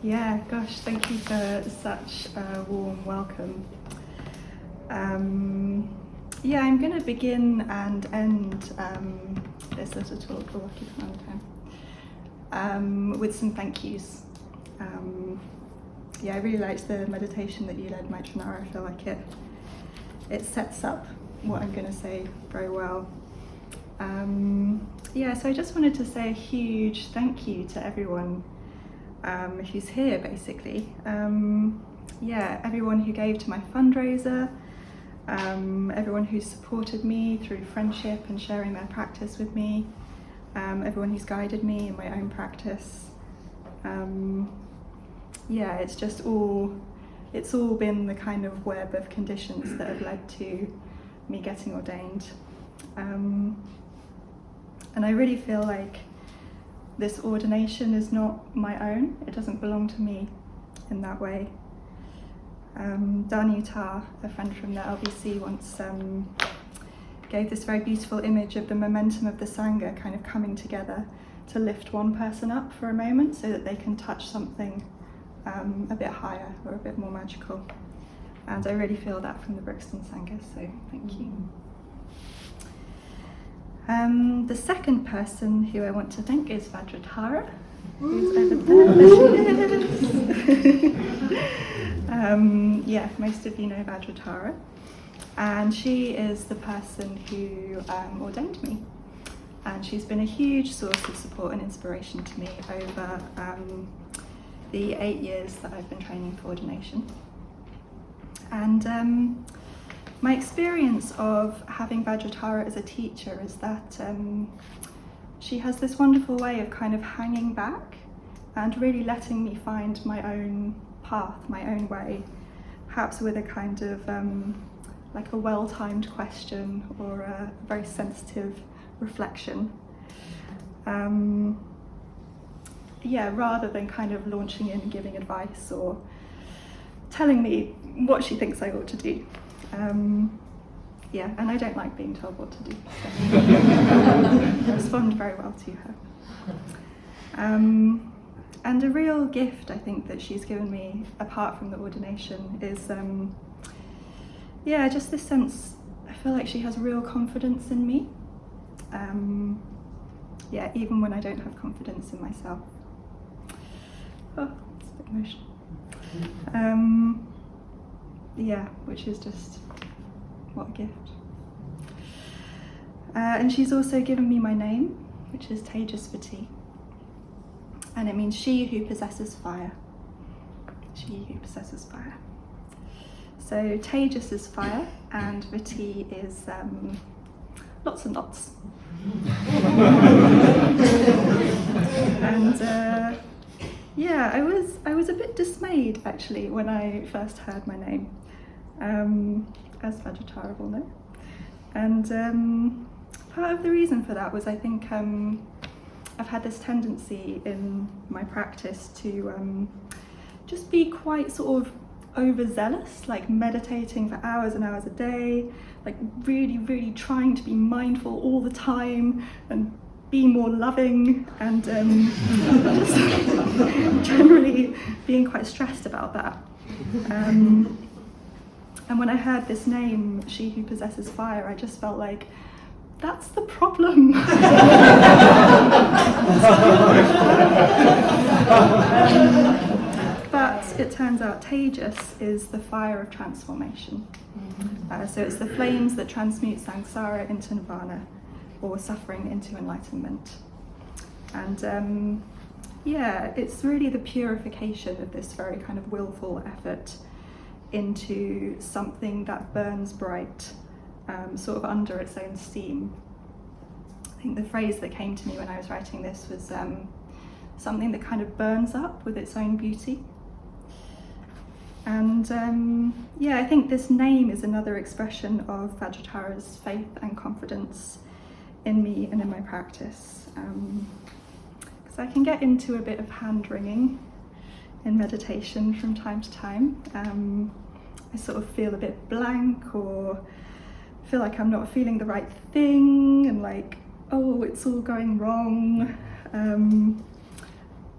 Yeah, gosh, thank you for such a warm welcome. Yeah, I'm going to begin and end this little talk, or keep it on time, with some thank yous. Yeah, I really liked the meditation that you led, Maitranara. I feel like it sets up what I'm going to say very well. Yeah, so I just wanted to say a huge thank you to everyone who's here, basically. Yeah, everyone who gave to my fundraiser, everyone who supported me through friendship and sharing their practice with me, everyone who's guided me in my own practice. Yeah, it's all been the kind of web of conditions that have led to me getting ordained. And I really feel like this ordination is not my own. It doesn't belong to me in that way. Dan Utah, a friend from the LBC, once gave this very beautiful image of the momentum of the Sangha kind of coming together to lift one person up for a moment so that they can touch something a bit higher or a bit more magical. And I really feel that from the Brixton Sangha, so thank you. The second person who I want to thank is Vajratara, who's over there. Yeah, most of you know Vajratara, and she is the person who ordained me, and she's been a huge source of support and inspiration to me over the 8 years that I've been training for ordination. And my experience of having Vajratara as a teacher is that she has this wonderful way of kind of hanging back and really letting me find my own path, my own way, perhaps with a kind of like a well-timed question or a very sensitive reflection. Yeah, rather than kind of launching in and giving advice or telling me what she thinks I ought to do. Yeah, and I don't like being told what to do, so I respond very well to her. And a real gift, I think, that she's given me, apart from the ordination, is yeah, just this sense, I feel like she has real confidence in me. Yeah, even when I don't have confidence in myself. Oh, it's a bit emotional. Yeah, which is just, what a gift. And she's also given me my name, which is Tejasvati. And it means she who possesses fire. She who possesses fire. So Tejas is fire, and Vati is lots and lots. And yeah, I was a bit dismayed actually when I first heard my name, as Vajratara will know. And part of the reason for that was I think I've had this tendency in my practice to just be quite sort of overzealous, like meditating for hours and hours a day, like really, really trying to be mindful all the time and be more loving, and just generally being quite stressed about that. And when I heard this name, she who possesses fire, I just felt like, that's the problem. But it turns out Tejas is the fire of transformation. So it's the flames that transmute samsara into nirvana, or suffering into enlightenment. And yeah, it's really the purification of this very kind of willful effort into something that burns bright, sort of under its own steam. I think the phrase that came to me when I was writing this was something that kind of burns up with its own beauty. And yeah, I think this name is another expression of Vajratara's faith and confidence in me and in my practice. Because I can get into a bit of hand-wringing in meditation from time to time. I sort of feel a bit blank, or feel like I'm not feeling the right thing, and like, oh, it's all going wrong.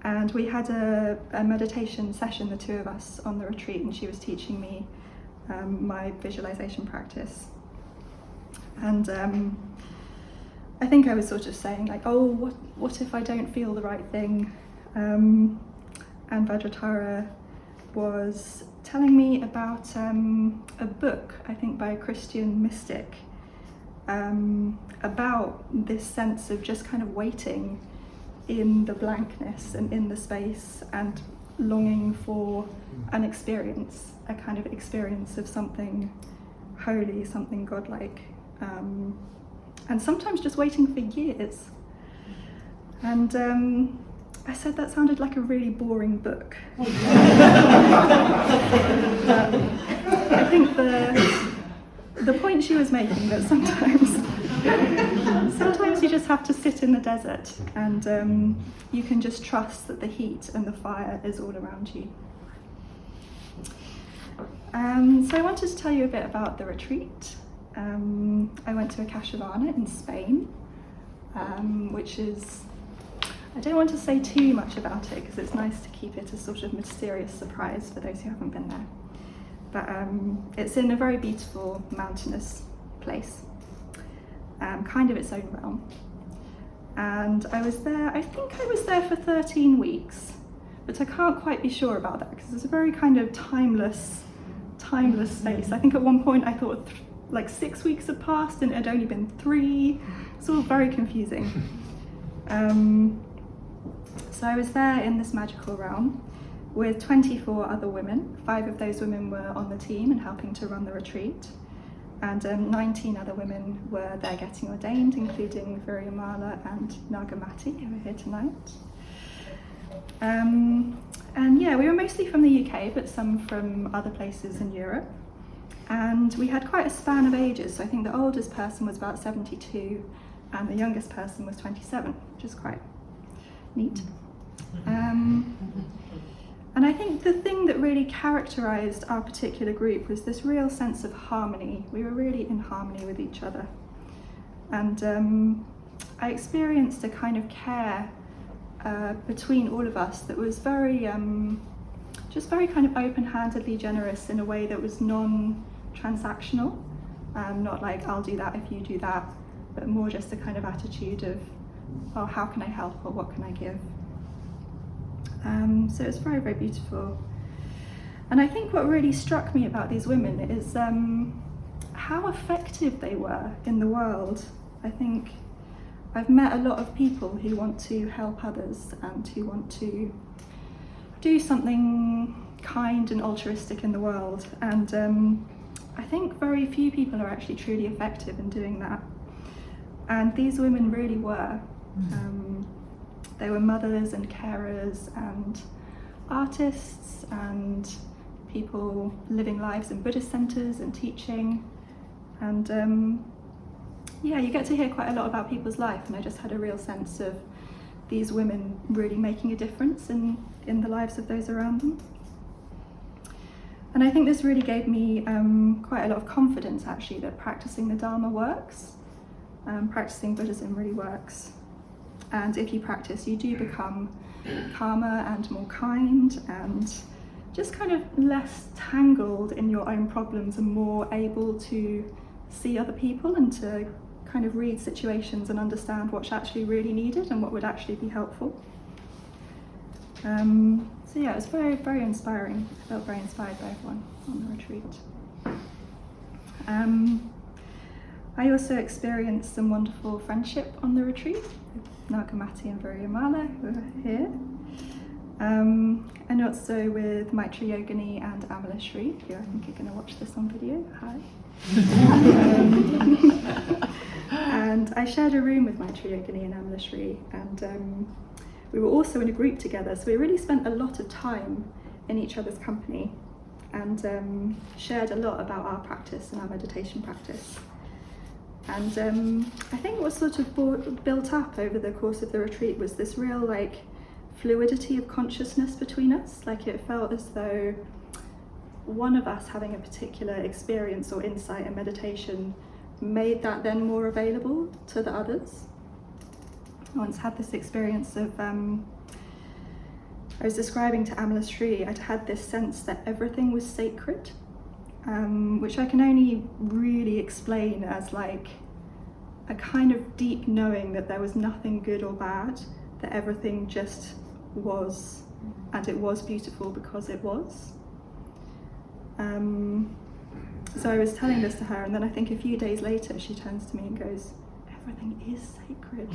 And we had a meditation session, the two of us, on the retreat, and she was teaching me my visualization practice. And I think I was sort of saying like, oh, what if I don't feel the right thing? And Vajratara was telling me about a book, I think by a Christian mystic, about this sense of just kind of waiting in the blankness and in the space and longing for an experience, a kind of experience of something holy, something godlike, and sometimes just waiting for years. And I said that sounded like a really boring book. But I think the point she was making that sometimes you just have to sit in the desert and you can just trust that the heat and the fire is all around you. So I wanted to tell you a bit about the retreat. I went to a Akashavana in Spain, which is, I don't want to say too much about it because it's nice to keep it a sort of mysterious surprise for those who haven't been there. But it's in a very beautiful mountainous place, kind of its own realm. And I was there, I think I was there for 13 weeks, but I can't quite be sure about that because it's a very kind of timeless space. I think at one point I thought like 6 weeks had passed and it had only been 3. It's all very confusing. So I was there in this magical realm with 24 other women. 5 of those women were on the team and helping to run the retreat. And 19 other women were there getting ordained, including Viryamala and Nagamati, who are here tonight. And yeah, we were mostly from the UK, but some from other places in Europe. And we had quite a span of ages. So I think the oldest person was about 72 and the youngest person was 27, which is quite neat. And I think the thing that really characterised our particular group was this real sense of harmony. We were really in harmony with each other. And I experienced a kind of care between all of us that was very, just very kind of open-handedly generous in a way that was non-transactional. Not like, I'll do that if you do that, but more just a kind of attitude of, oh, how can I help or what can I give? So it's very, very beautiful. And I think what really struck me about these women is how effective they were in the world. I think I've met a lot of people who want to help others and who want to do something kind and altruistic in the world. And I think very few people are actually truly effective in doing that. And these women really were. They were mothers and carers and artists and people living lives in Buddhist centres and teaching. And yeah, you get to hear quite a lot about people's life, and I just had a real sense of these women really making a difference in the lives of those around them. And I think this really gave me quite a lot of confidence actually that practicing the Dharma works, practicing Buddhism really works. And if you practice, you do become calmer and more kind and just kind of less tangled in your own problems and more able to see other people and to kind of read situations and understand what's actually really needed and what would actually be helpful. So yeah, it was very, very inspiring. I felt very inspired by everyone on the retreat. I also experienced some wonderful friendship on the retreat with Nagamati and Viryamala, who are here. And also with Maitri Yogini and Amalashri, who I think are going to watch this on video. Hi. And I shared a room with Maitri Yogini and Amalashri, and we were also in a group together, so we really spent a lot of time in each other's company and shared a lot about our practice and our meditation practice. And I think what sort of built up over the course of the retreat was this real like fluidity of consciousness between us. Like it felt as though one of us having a particular experience or insight in meditation made that then more available to the others. I once had this experience of I was describing to Amala Sri, I'd had this sense that everything was sacred, which I can only really explain as like a kind of deep knowing that there was nothing good or bad, that everything just was, and it was beautiful because it was. So I was telling this to her, and then I think a few days later she turns to me and goes, "Everything is sacred."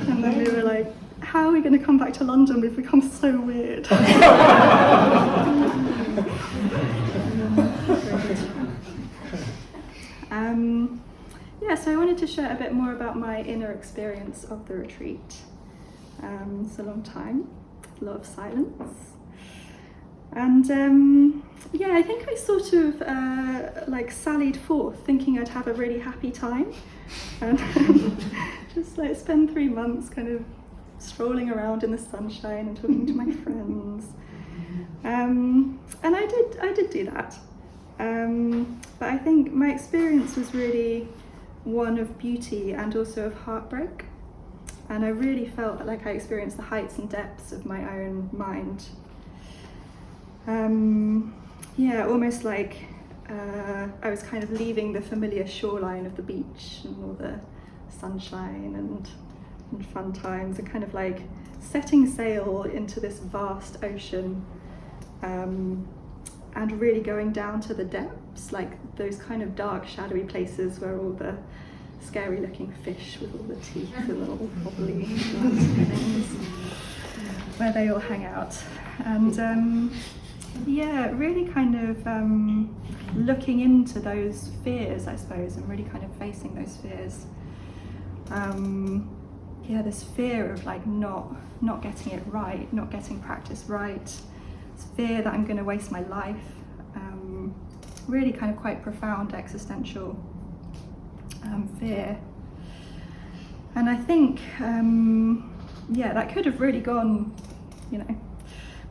And then we were like, how are we going to come back to London? We've become so weird. So I wanted to share a bit more about my inner experience of the retreat. It's a long time, a lot of silence. And I think I sort of like sallied forth thinking I'd have a really happy time and just like spend 3 months kind of strolling around in the sunshine and talking to my friends. And I did do that. But I think my experience was really one of beauty and also of heartbreak. And I really felt like I experienced the heights and depths of my own mind. Almost like I was kind of leaving the familiar shoreline of the beach and all the sunshine and fun times, and kind of like setting sail into this vast ocean, and really going down to the depths, like those kind of dark, shadowy places where all the scary looking fish with all the teeth and all wobbly things, where they all hang out. And really kind of looking into those fears, I suppose, and really kind of facing those fears. This fear of like not getting it right, not getting practice right, this fear that I'm going to waste my life, really kind of quite profound existential fear. And I think that could have really gone,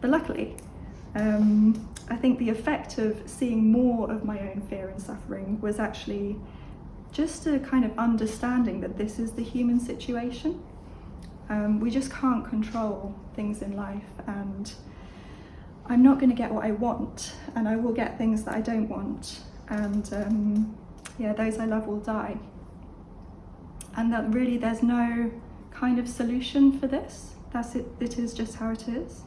but luckily I think the effect of seeing more of my own fear and suffering was actually just a kind of understanding that this is the human situation. We just can't control things in life, and I'm not going to get what I want, and I will get things that I don't want, and those I love will die. And that really there's no kind of solution for this. That's it. It is just how it is.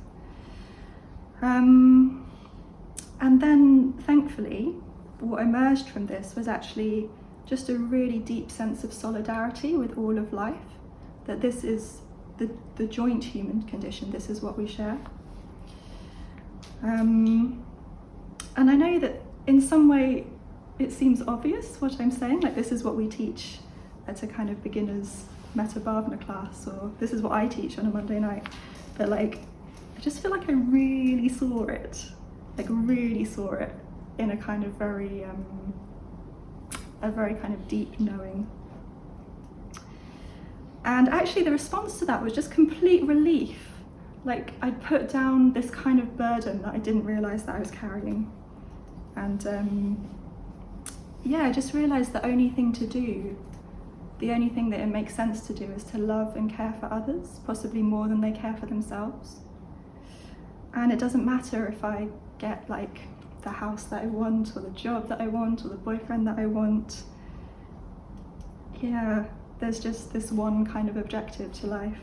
And then, thankfully, what emerged from this was actually just a really deep sense of solidarity with all of life, that this is the joint human condition, this is what we share. And I know that in some way it seems obvious what I'm saying, like this is what we teach at a kind of beginner's Metta Bhavana class, or this is what I teach on a Monday night, but like I just feel like I really saw it in a kind of very kind of deep knowing. And actually the response to that was just complete relief. Like I'd put down this kind of burden that I didn't realise that I was carrying. And I just realised the only thing that it makes sense to do is to love and care for others, possibly more than they care for themselves. And it doesn't matter if I get like the house that I want, or the job that I want, or the boyfriend that I want. There's just this one kind of objective to life.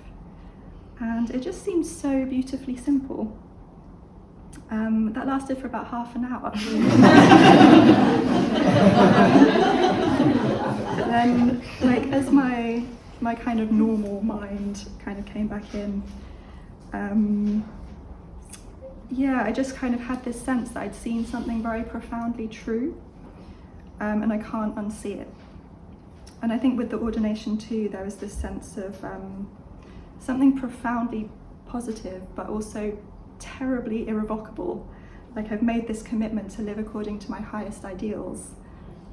And it just seems so beautifully simple. That lasted for about half an hour. But then, like, as my kind of normal mind kind of came back in, I just kind of had this sense that I'd seen something very profoundly true, and I can't unsee it. And I think with the ordination too, there was this sense of something profoundly positive, but also terribly irrevocable. Like I've made this commitment to live according to my highest ideals,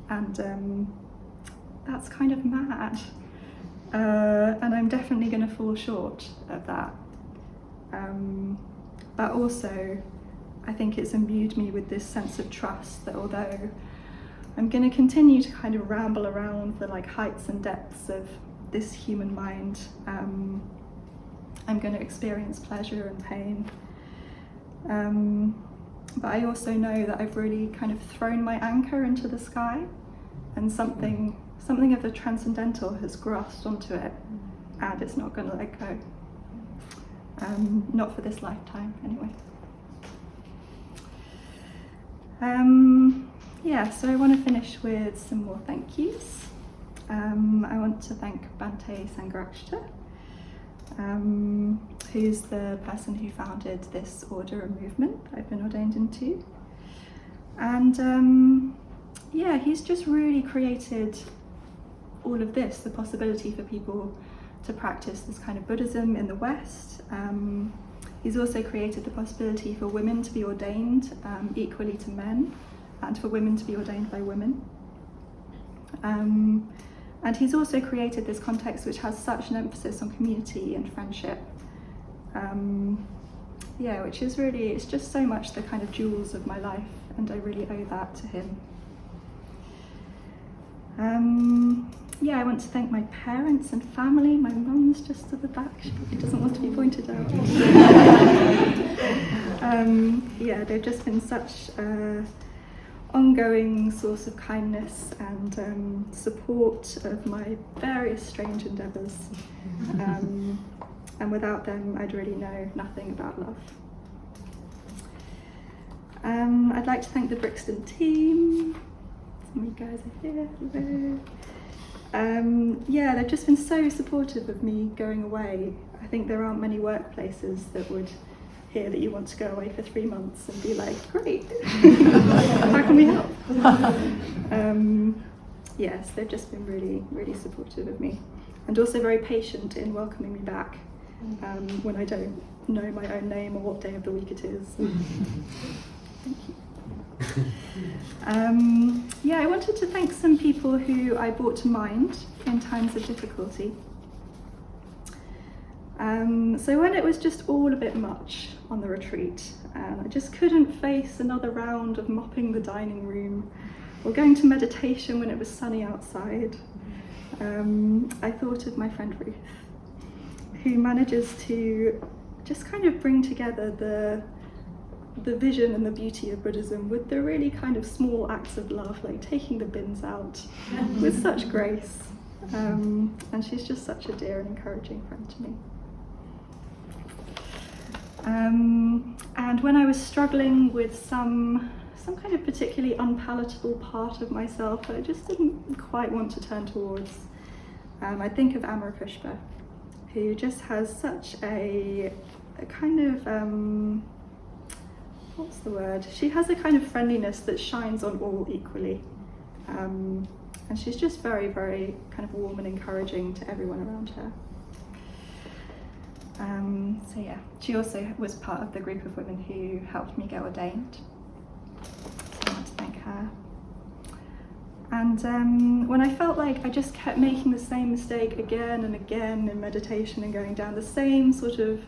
and that's kind of mad. And I'm definitely going to fall short of that. But also, I think it's imbued me with this sense of trust that although I'm going to continue to kind of ramble around the like heights and depths of this human mind, I'm going to experience pleasure and pain. But I also know that I've really kind of thrown my anchor into the sky, and something of the transcendental has grasped onto it, and it's not going to let go. Not for this lifetime, anyway. So I want to finish with some more thank yous. I want to thank Bhante Sangharakshita, who's the person who founded this order and movement that I've been ordained into. And he's just really created all of this, the possibility for people to practice this kind of Buddhism in the West. He's also created the possibility for women to be ordained equally to men, and for women to be ordained by women. And he's also created this context which has such an emphasis on community and friendship. Which is really, it's just so much the kind of jewels of my life, and I really owe that to him. I want to thank my parents and family. My mum's just to the back, she doesn't want to be pointed out. They've just been such an ongoing source of kindness and support of my various strange endeavours. And without them, I'd really know nothing about love. I'd like to thank the Brixton team. Some of you guys are here. Hello. They've just been so supportive of me going away. I think there aren't many workplaces that would hear that you want to go away for 3 months and be like, great, how can we help? They've just been really, really supportive of me, and also very patient in welcoming me back when I don't know my own name or what day of the week it is. Thank you. I wanted to thank some people who I brought to mind in times of difficulty. So when it was just all a bit much on the retreat, and I just couldn't face another round of mopping the dining room or going to meditation when it was sunny outside, I thought of my friend Ruth, who manages to just kind of bring together the vision and the beauty of Buddhism with the really kind of small acts of love, like taking the bins out with such grace. And she's just such a dear and encouraging friend to me. And when I was struggling with some kind of particularly unpalatable part of myself that I just didn't quite want to turn towards, I think of Amarapushpa, who just has such a kind of, what's the word? She has a kind of friendliness that shines on all equally. And she's just very, very kind of warm and encouraging to everyone around her. She also was part of the group of women who helped me get ordained. So I want to thank her. And when I felt like I just kept making the same mistake again and again in meditation and going down the same sort of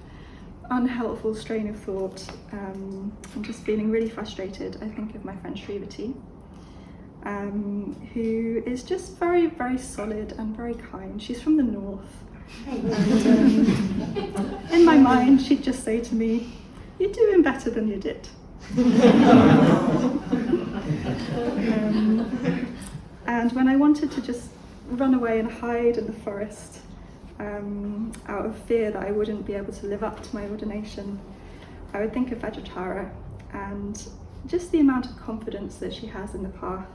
unhelpful strain of thought, and just feeling really frustrated, I think of my friend Srivati, who is just very, very solid and very kind. She's from the north. And in my mind, she'd just say to me, "You're doing better than you did." And when I wanted to just run away and hide in the forest, out of fear that I wouldn't be able to live up to my ordination, I would think of Vajratara and just the amount of confidence that she has in the path.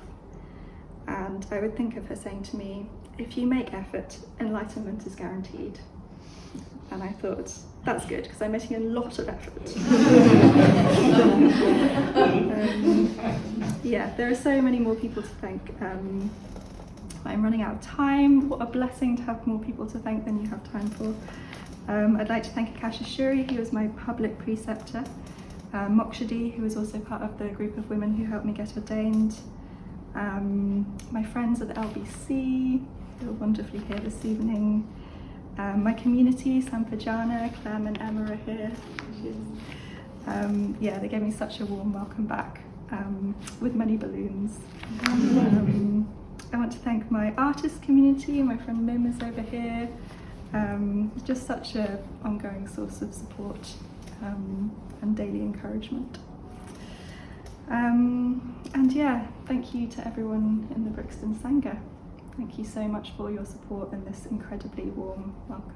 And I would think of her saying to me, "If you make effort, enlightenment is guaranteed." And I thought, that's good, because I'm making a lot of effort. There are so many more people to thank. I'm running out of time. What a blessing to have more people to thank than you have time for. I'd like to thank Akasha Shuri, who was my public preceptor, Mokshadi, who was also part of the group of women who helped me get ordained, my friends at the LBC, who are wonderfully here this evening, my community, Sampajana, Clem and Emma are here. They gave me such a warm welcome back, with many balloons. I want to thank my artist community. My friend Mim is over here. Just such an ongoing source of support and daily encouragement. And yeah, thank you to everyone in the Brixton Sangha. Thank you so much for your support and this incredibly warm welcome.